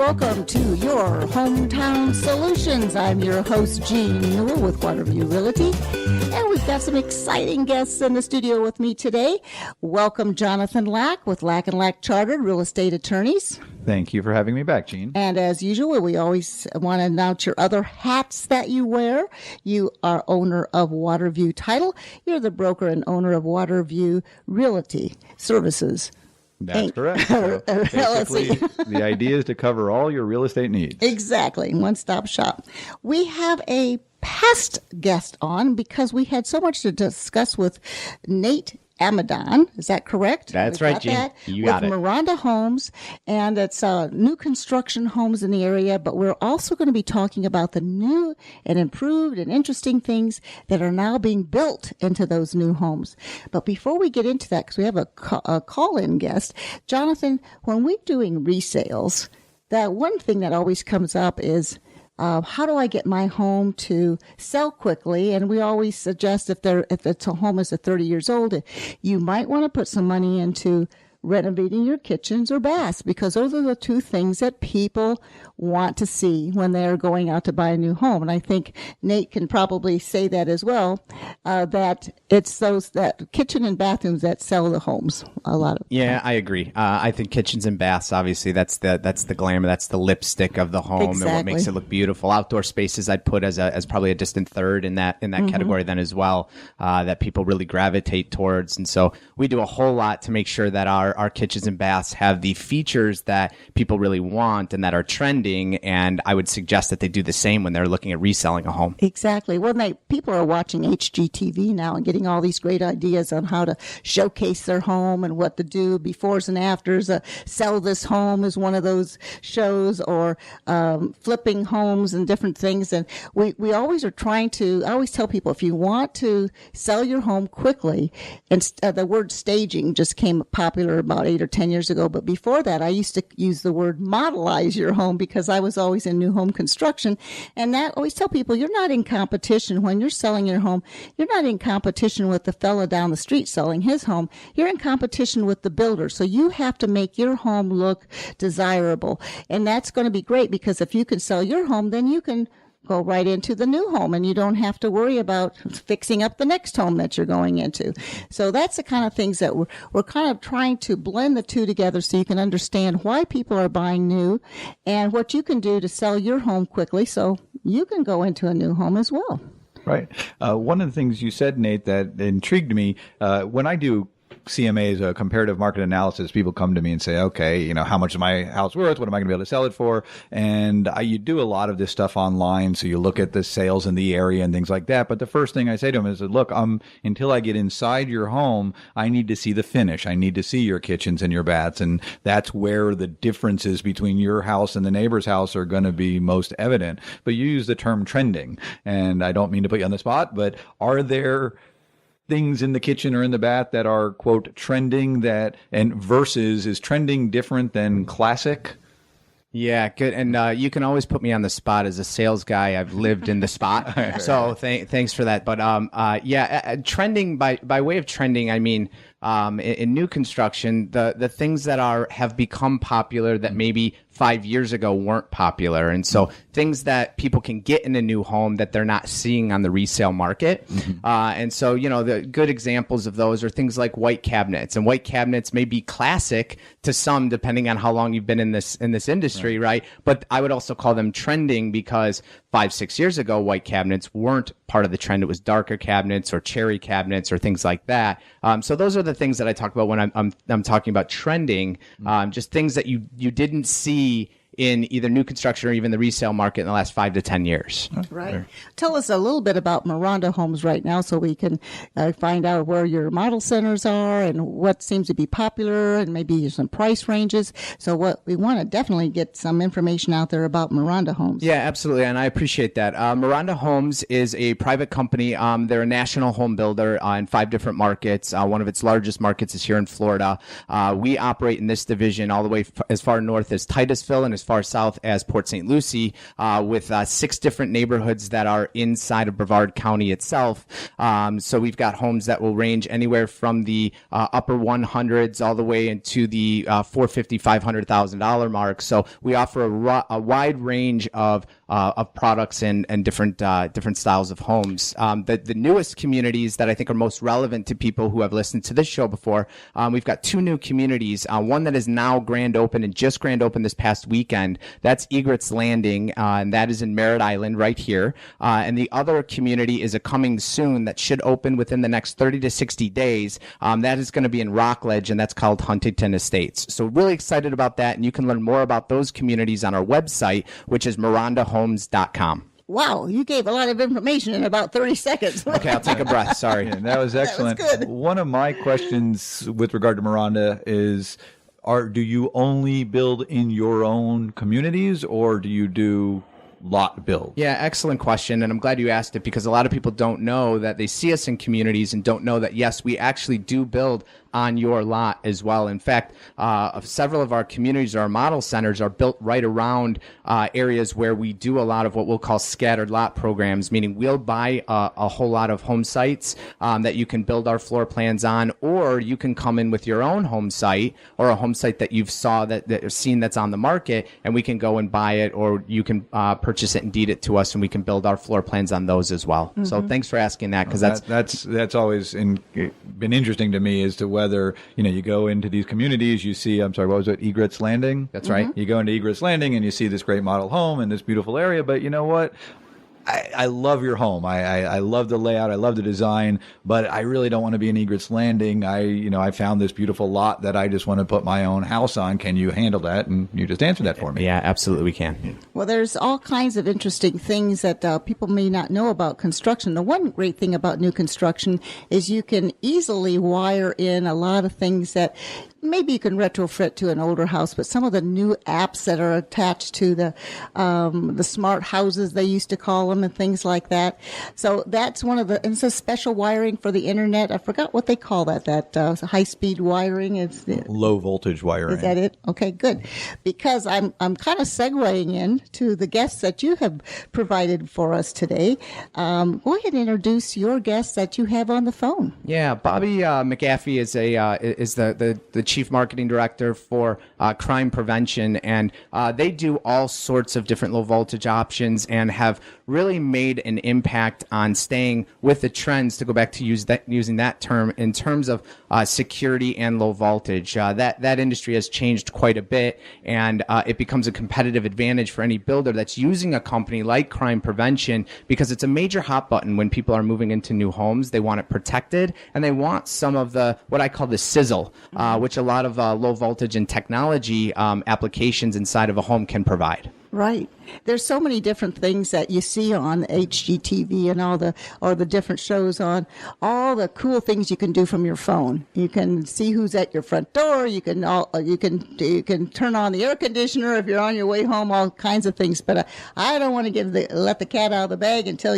welcome to your Hometown Solutions. I'm your host, Jean Newell with Waterview Realty, and we've got some exciting guests in the studio with me today. Welcome Jonathan Lack with Lack & Lack Chartered Real Estate Attorneys. Thank you for having me back, Jean. And as usual, we always want to announce your other hats that you wear. You are owner of Waterview Title. You're the broker and owner of Waterview Realty Services. That's correct. So basically, the idea is to cover all your real estate needs. Exactly. One-stop shop. We have a past guest on because we had so much to discuss with Nate Amadon. Is that correct? That's right, Jean. You got it. With Miranda Homes, and it's new construction homes in the area, but we're also going to be talking about the new and improved and interesting things that are now being built into those new homes. But before we get into that, because we have a call-in guest, Jonathan, when we're doing resales, that one thing that always comes up is how do I get my home to sell quickly? And we always suggest if it's a home is 30 years old, you might want to put some money into renovating your kitchens or baths, because those are the two things that people want to see when they're going out to buy a new home. And I think Nate can probably say that as well, that it's that kitchen and bathrooms that sell the homes a lot of. Yeah, I agree. I think kitchens and baths, obviously, that's the glamour, that's the lipstick of the home. Exactly. And what makes it look beautiful. Outdoor spaces I'd put as probably a distant third in that category then as well, that people really gravitate towards. And so we do a whole lot to make sure that our kitchens and baths have the features that people really want and that are trending. And I would suggest that they do the same when they're looking at reselling a home. Exactly. Well, people are watching HGTV now and getting all these great ideas on how to showcase their home and what to do, befores and afters. Sell This Home is one of those shows, or flipping homes and different things. And we always are trying to, I always tell people, if you want to sell your home quickly, and the word staging just came popular about 8 or 10 years ago. But before that, I used to use the word modelize your home, because I was always in new home construction. And that always tell people, you're not in competition when you're selling your home. You're not in competition with the fella down the street selling his home. You're in competition with the builder. So you have to make your home look desirable. And that's going to be great, because if you can sell your home, then you can go right into the new home, and you don't have to worry about fixing up the next home that you're going into. So that's the kind of things that we're kind of trying to blend the two together, so you can understand why people are buying new and what you can do to sell your home quickly so you can go into a new home as well. Right. One of the things you said, Nate, that intrigued me, when I do CMA is a comparative market analysis. People come to me and say, okay, how much is my house worth? What am I going to be able to sell it for? And you do a lot of this stuff online. So you look at the sales in the area and things like that. But the first thing I say to them is, look, until I get inside your home, I need to see the finish. I need to see your kitchens and your baths. And that's where the differences between your house and the neighbor's house are going to be most evident. But you use the term trending. And I don't mean to put you on the spot, but are there things in the kitchen or in the bath that are, quote, trending versus is trending different than classic? Yeah, good. And you can always put me on the spot as a sales guy. I've lived in the spot. So thanks for that. But trending, by way of trending, I mean, in new construction, the things that have become popular that maybe 5 years ago weren't popular. And so things that people can get in a new home that they're not seeing on the resale market. Mm-hmm. And so, the good examples of those are things like white cabinets. And white cabinets may be classic to some, depending on how long you've been in this industry, right? But I would also call them trending, because 5-6 years ago, white cabinets weren't part of the trend. It was darker cabinets or cherry cabinets or things like that. So those are the things that I talk about when I'm talking about trending, just things that you didn't see in either new construction or even the resale market in the last 5 to 10 years. Right. Tell us a little bit about Miranda Homes right now, so we can find out where your model centers are and what seems to be popular, and maybe some price ranges. So we want to definitely get some information out there about Miranda Homes. Yeah, absolutely. And I appreciate that. Miranda Homes is a private company. They're a national home builder in 5 different markets. One of its largest markets is here in Florida. We operate in this division all the way as far north as Titusville and as far south as Port St. Lucie, with 6 different neighborhoods that are inside of Brevard County itself. So we've got homes that will range anywhere from the upper 100s all the way into the $450,000, $500,000 mark. So we offer a wide range of products and different styles of homes. The newest communities that I think are most relevant to people who have listened to this show before, we've got 2 new communities. One that is now grand open and just grand open this past weekend. That's Egret's Landing, and that is in Merritt Island right here. And the other community is a coming soon that should open within the next 30 to 60 days. That is going to be in Rockledge, and that's called Huntington Estates. So really excited about that, and you can learn more about those communities on our website, which is mirandahomes.com. Wow, you gave a lot of information in about 30 seconds. Okay, I'll take a breath. Sorry. Yeah, that was excellent. That was good. One of my questions with regard to Miranda is, do you only build in your own communities, or do you do lot build? Yeah, excellent question. And I'm glad you asked it, because a lot of people don't know that they see us in communities and don't know that, yes, we actually do build on your lot as well. In fact, several of our communities, our model centers, are built right around areas where we do a lot of what we'll call scattered lot programs, meaning we'll buy a whole lot of home sites that you can build our floor plans on, or you can come in with your own home site or a home site that you've seen that's on the market, and we can go and buy it, or you can purchase it and deed it to us, and we can build our floor plans on those as well. Mm-hmm. So thanks for asking that, because that's always been interesting to me as to whether you go into these communities, you see, I'm sorry, what was it, Egret's Landing? That's right. You go into Egret's Landing and you see this great model home in this beautiful area, but you know what? I love your home. I love the layout. I love the design, but I really don't want to be in Egret's Landing. I found this beautiful lot that I just want to put my own house on. Can you handle that? And you just answered that for me. Yeah, absolutely we can. Well, there's all kinds of interesting things that people may not know about construction. The one great thing about new construction is you can easily wire in a lot of things that maybe you can retrofit to an older house, but some of the new apps that are attached to the smart houses, they used to call them, and things like that. So that's one of it's a special wiring for the internet. I forgot what they call that high-speed wiring. It's low voltage wiring. Is that it? Okay, good. Because I'm kind of segueing in to the guests that you have provided for us today. Go ahead and introduce your guests that you have on the phone. Yeah, Bobby McAfee is the Chief Marketing Director for Crime Prevention, and they do all sorts of different low voltage options and have really made an impact on staying with the trends, to go back to using that term, in terms of security and low voltage. That industry has changed quite a bit, and it becomes a competitive advantage for any builder that's using a company like Crime Prevention, because it's a major hot button when people are moving into new homes. They want it protected, and they want some of what I call the sizzle, which a lot of low voltage and technology applications inside of a home can provide. Right. There's so many different things that you see on HGTV and all the different shows on, all the cool things you can do from your phone. You can see who's at your front door. You can turn on the air conditioner if you're on your way home. All kinds of things. But I don't want to let the cat out of the bag until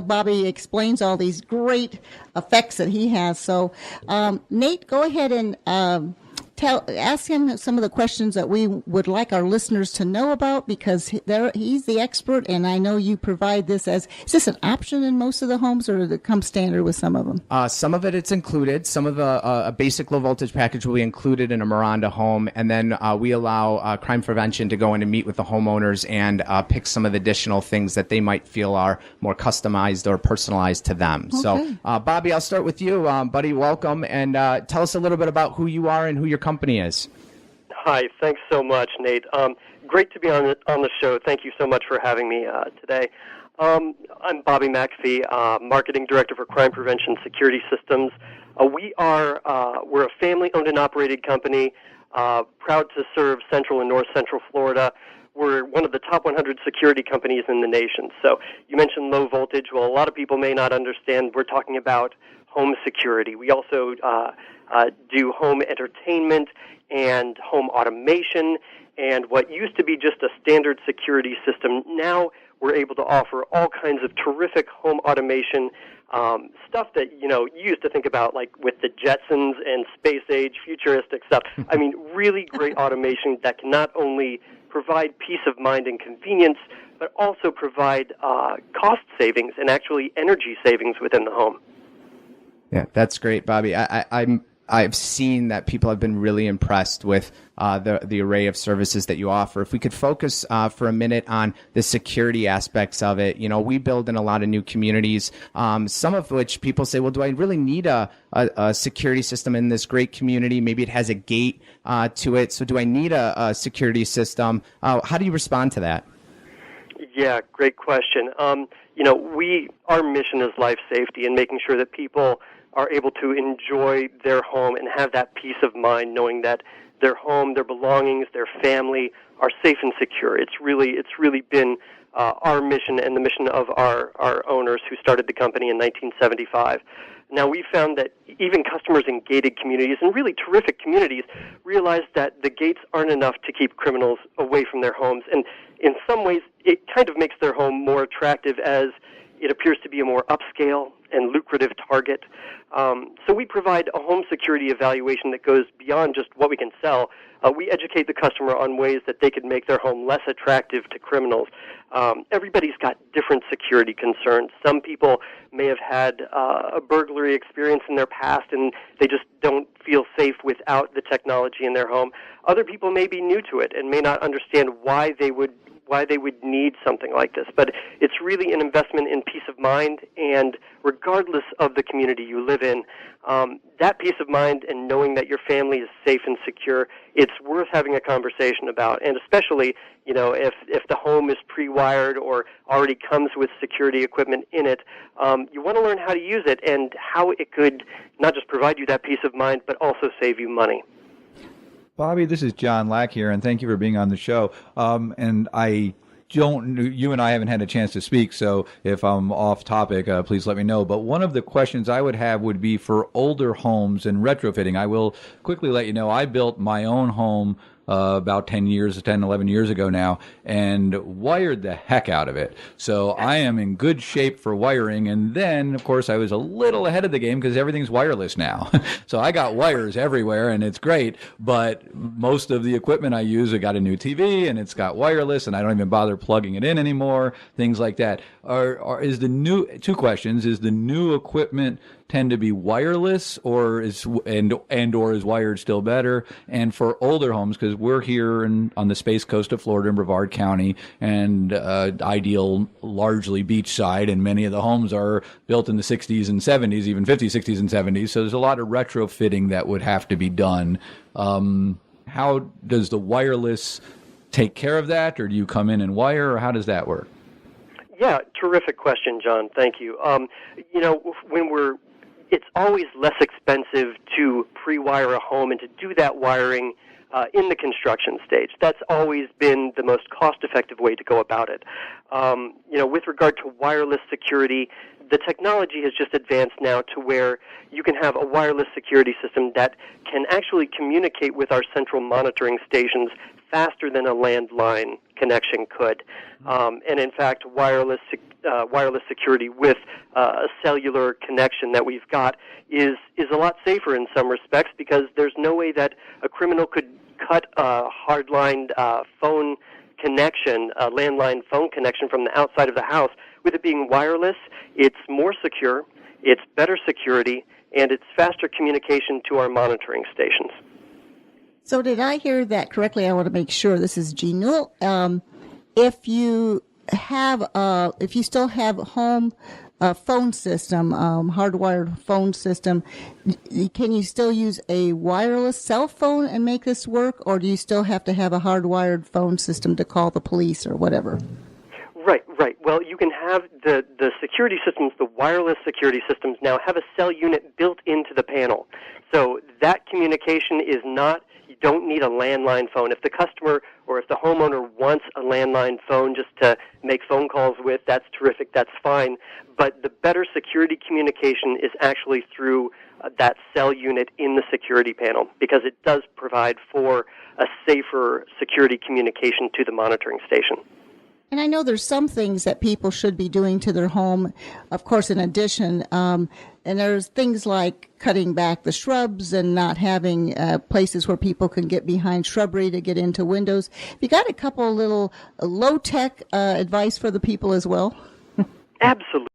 Bobby explains all these great effects that he has. So, Nate, go ahead and ask him some of the questions that we would like our listeners to know about, because he's the expert, and I know you provide this is this an option in most of the homes, or does it come standard with some of them? Some of it's included. Some of a basic low voltage package will be included in a Miranda home, and then we allow Crime Prevention to go in and meet with the homeowners and pick some of the additional things that they might feel are more customized or personalized to them. Okay. So, Bobby, I'll start with you. Buddy, welcome, and tell us a little bit about who you are and who your company is. Hi, thanks so much, Nate. Great to be on the show. Thank you so much for having me today. I'm Bobby McAfee, Marketing Director for Crime Prevention Security Systems. We're a family-owned and operated company, proud to serve Central and North Central Florida. We're one of the top 100 security companies in the nation. So you mentioned low voltage. Well, a lot of people may not understand. We're talking about home security. We also do home entertainment and home automation, and what used to be just a standard security system, now we're able to offer all kinds of terrific home automation, stuff that, you used to think about, like with the Jetsons and space age futuristic stuff. I mean, really great automation that can not only provide peace of mind and convenience, but also provide cost savings and actually energy savings within the home. Yeah, that's great, Bobby. I've seen that people have been really impressed with the array of services that you offer. If we could focus for a minute on the security aspects of it. We build in a lot of new communities, some of which people say, well, do I really need a security system in this great community? Maybe it has a gate to it. So do I need a security system? How do you respond to that? Yeah, great question. Our mission is life safety and making sure that people are able to enjoy their home and have that peace of mind knowing that their home, their belongings, their family are safe and secure. It's really been our mission and the mission of our owners who started the company in 1975. Now, we found that even customers in gated communities and really terrific communities realize that the gates aren't enough to keep criminals away from their homes. And in some ways, it kind of makes their home more attractive as it appears to be a more upscale and lucrative target. So we provide a home security evaluation that goes beyond just what we can sell. We educate the customer on ways that they could make their home less attractive to criminals. Everybody's got different security concerns. Some people may have had a burglary experience in their past and they just don't feel safe without the technology in their home. Other people may be new to it and may not understand why they would need something like this. But it's really an investment in peace of mind, and regardless of the community you live in, that peace of mind and knowing that your family is safe and secure, it's worth having a conversation about. And especially, if the home is pre-wired or already comes with security equipment in it, you want to learn how to use it and how it could not just provide you that peace of mind, but also save you money. Bobby, this is John Lack here, and thank you for being on the show. And you and I haven't had a chance to speak, so if I'm off topic, please let me know. But one of the questions I would have would be for older homes and retrofitting. I will quickly let you know I built my own home about 10, 11 years ago now, and wired the heck out of it. So I am in good shape for wiring. And then, of course, I was a little ahead of the game because everything's wireless now. So I got wires everywhere, and it's great. But most of the equipment I use, I got a new TV, and it's got wireless, and I don't even bother plugging it in anymore, things like that. Two questions, is the new equipment tend to be wireless, or is wired still better? And for older homes, because we're here on the Space Coast of Florida in Brevard County, and ideal largely beachside, and many of the homes are built in the 60s and 70s, even 50s, 60s, and 70s. So there's a lot of retrofitting that would have to be done. How does the wireless take care of that, or do you come in and wire, or how does that work? Yeah, terrific question, John. Thank you. It's always less expensive to pre-wire a home and to do that wiring in the construction stage. That's always been the most cost-effective way to go about it. With regard to wireless security, the technology has just advanced now to where you can have a wireless security system that can actually communicate with our central monitoring stations faster than a landline connection could. And in fact, wireless security with a cellular connection that we've got is a lot safer in some respects, because there's no way that a criminal could cut a hardline phone connection, a landline phone connection from the outside of the house. With it being wireless, it's more secure, it's better security, and it's faster communication to our monitoring stations. So did I hear that correctly? I want to make sure. This is Jean Newell. If you still have a home phone system, hardwired phone system, can you still use a wireless cell phone and make this work, or do you still have to have a hardwired phone system to call the police or whatever? Right. Well, you can have the security systems, the wireless security systems now have a cell unit built into the panel. So that communication is not, you don't need a landline phone. If the customer or if the homeowner wants a landline phone just to make phone calls with, that's terrific, that's fine. But the better security communication is actually through that cell unit in the security panel, because it does provide for a safer security communication to the monitoring station. And I know there's some things that people should be doing to their home, of course, in addition. And there's things like cutting back the shrubs and not having places where people can get behind shrubbery to get into windows. You got a couple little low-tech advice for the people as well? Absolutely.